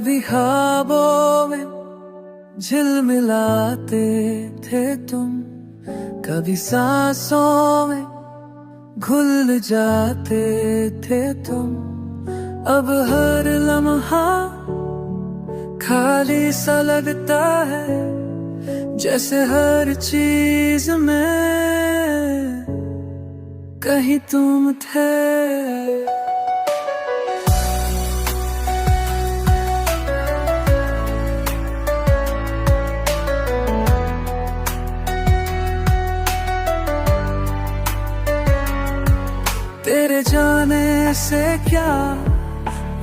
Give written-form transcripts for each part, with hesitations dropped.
कभी ख्वाबों में झिलमिलाते थे तुम, कभी सांसों में घुल जाते थे तुम। अब हर लम्हा खाली सा लगता है, जैसे हर चीज में कहीं तुम थे। तेरे जाने से क्या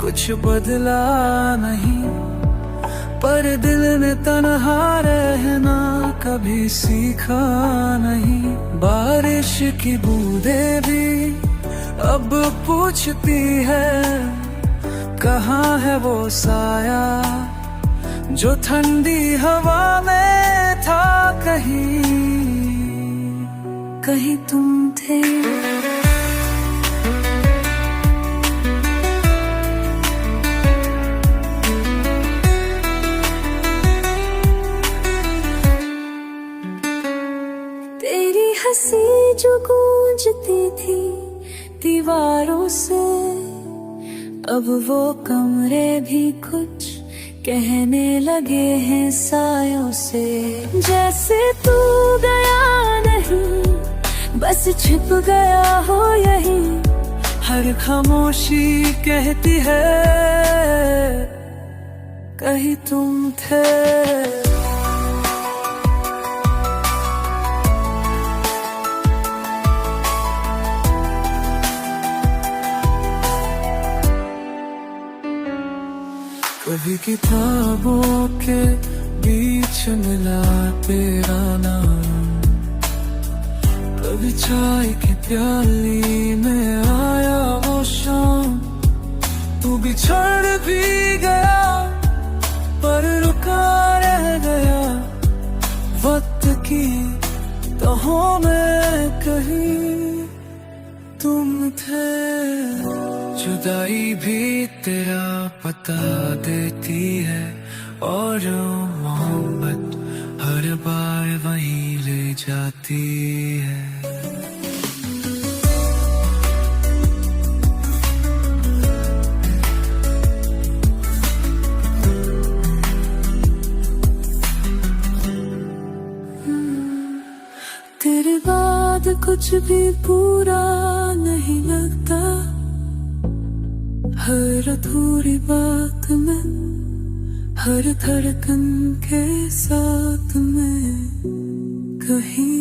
कुछ बदला नहीं, पर दिल ने तन्हा रहना कभी सीखा नहीं। बारिश की बूंदें भी अब पूछती है, कहाँ है वो साया जो ठंडी हवा में था। कहीं कहीं तुम थे। हंसी जो गूंजती थी दीवारों से, अब वो कमरे भी कुछ कहने लगे हैं सायों से। जैसे तू गया नहीं, बस छिप गया हो यहीं। हर खामोशी कहती है, कहीं तुम थे। कभी किताबों के बीच मिला तेरा नाम, कभी चाय की प्याली में आया वो शाम। तू बिछड़ भी गया पर रुका रह गया, वक्त की तहों में कहीं तुम थे। जुदाई भी तेरा पता देती है, और मोहब्बत हर बार वहीं ले जाती है। तेरे बाद कुछ भी पूरा नहीं लगता, हर अधूरी बात में, हर धड़कन के साथ में कहीं